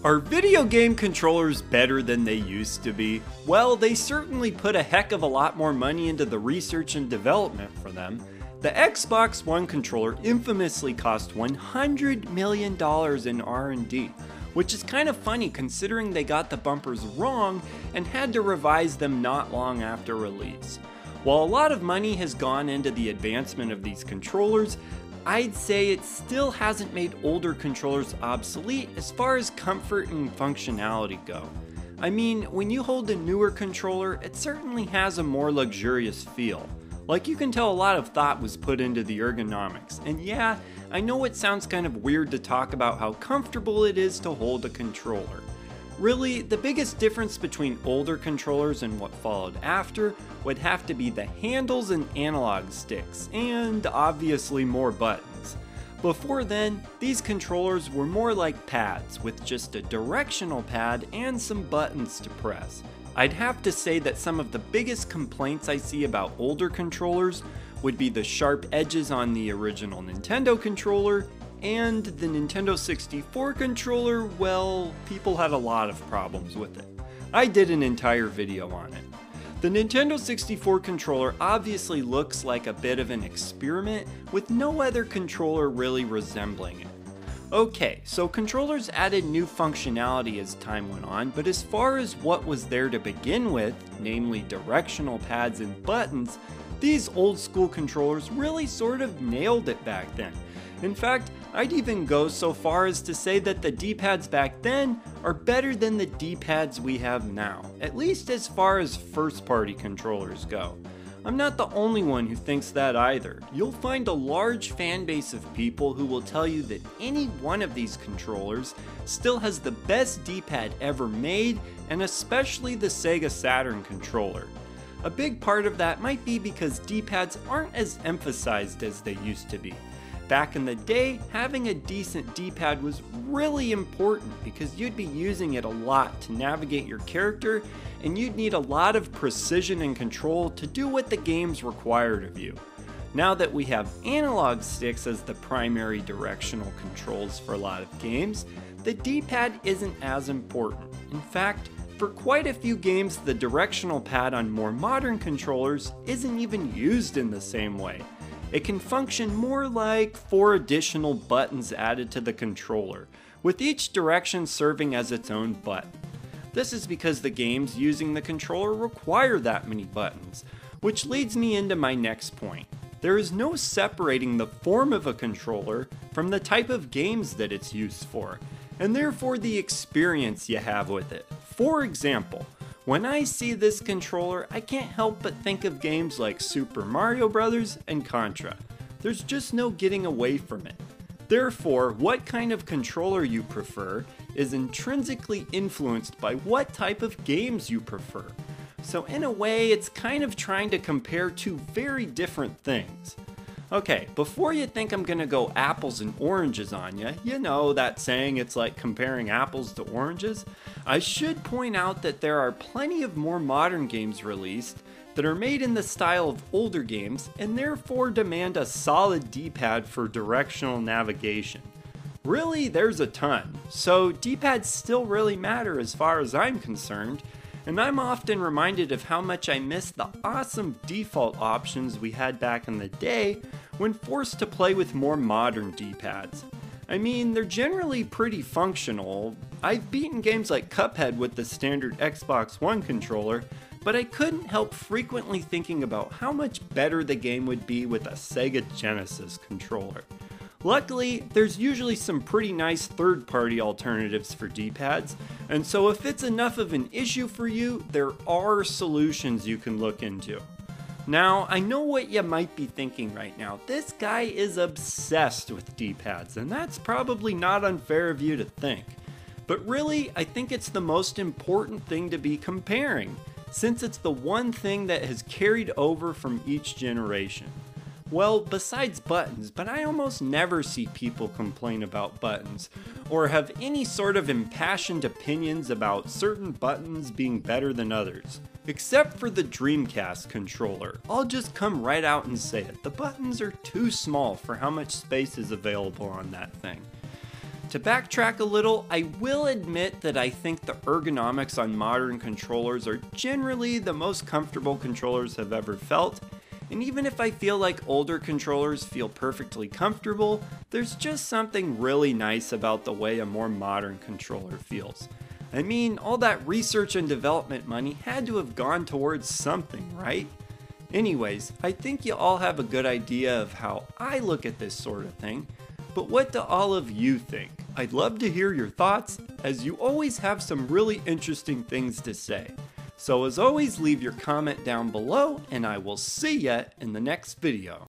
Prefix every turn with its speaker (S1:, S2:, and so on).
S1: Are video game controllers better than they used to be? Well, they certainly put a heck of a lot more money into the research and development for them. The Xbox One controller infamously cost $100 million in R&D, which is kind of funny considering they got the bumpers wrong and had to revise them not long after release. While a lot of money has gone into the advancement of these controllers, I'd say it still hasn't made older controllers obsolete as far as comfort and functionality go. I mean, when you hold a newer controller, it certainly has a more luxurious feel. Like, you can tell a lot of thought was put into the ergonomics, and yeah, I know it sounds kind of weird to talk about how comfortable it is to hold a controller. Really, the biggest difference between older controllers and what followed after would have to be the handles and analog sticks, and obviously more buttons. Before then, these controllers were more like pads, with just a directional pad and some buttons to press. I'd have to say that some of the biggest complaints I see about older controllers would be the sharp edges on the original Nintendo controller, and the Nintendo 64 controller, well, people had a lot of problems with it. I did an entire video on it. The Nintendo 64 controller obviously looks like a bit of an experiment, with no other controller really resembling it. Okay, so controllers added new functionality as time went on, but as far as what was there to begin with, namely directional pads and buttons, these old school controllers really sort of nailed it back then. In fact, I'd even go so far as to say that the D-pads back then are better than the D-pads we have now, at least as far as first-party controllers go. I'm not the only one who thinks that either. You'll find a large fan base of people who will tell you that any one of these controllers still has the best D-pad ever made, and especially the Sega Saturn controller. A big part of that might be because D-pads aren't as emphasized as they used to be. Back in the day, having a decent D-pad was really important because you'd be using it a lot to navigate your character, and you'd need a lot of precision and control to do what the games required of you. Now that we have analog sticks as the primary directional controls for a lot of games, the D-pad isn't as important. In fact, for quite a few games, the directional pad on more modern controllers isn't even used in the same way. It can function more like 4 additional buttons added to the controller, with each direction serving as its own button. This is because the games using the controller require that many buttons, which leads me into my next point. There is no separating the form of a controller from the type of games that it's used for, and therefore the experience you have with it. For example, when I see this controller, I can't help but think of games like Super Mario Bros. And Contra. There's just no getting away from it. Therefore, what kind of controller you prefer is intrinsically influenced by what type of games you prefer. So in a way, it's kind of trying to compare two very different things. Okay, before you think I'm gonna go apples and oranges on you, you know that saying it's like comparing apples to oranges, I should point out that there are plenty of more modern games released that are made in the style of older games and therefore demand a solid D-pad for directional navigation. Really, there's a ton, so D-pads still really matter as far as I'm concerned, and I'm often reminded of how much I miss the awesome default options we had back in the day when forced to play with more modern D-pads. I mean, they're generally pretty functional. I've beaten games like Cuphead with the standard Xbox One controller, but I couldn't help frequently thinking about how much better the game would be with a Sega Genesis controller. Luckily, there's usually some pretty nice third-party alternatives for D-pads, and so if it's enough of an issue for you, there are solutions you can look into. Now, I know what you might be thinking right now. This guy is obsessed with D-pads, and that's probably not unfair of you to think. But really, I think it's the most important thing to be comparing, since it's the one thing that has carried over from each generation. Well, besides buttons, but I almost never see people complain about buttons, or have any sort of impassioned opinions about certain buttons being better than others. Except for the Dreamcast controller. I'll just come right out and say it. The buttons are too small for how much space is available on that thing. To backtrack a little, I will admit that I think the ergonomics on modern controllers are generally the most comfortable controllers have ever felt, and even if I feel like older controllers feel perfectly comfortable, there's just something really nice about the way a more modern controller feels. I mean, all that research and development money had to have gone towards something, right? Anyways, I think you all have a good idea of how I look at this sort of thing, but what do all of you think? I'd love to hear your thoughts, as you always have some really interesting things to say. So as always, leave your comment down below, and I will see ya in the next video.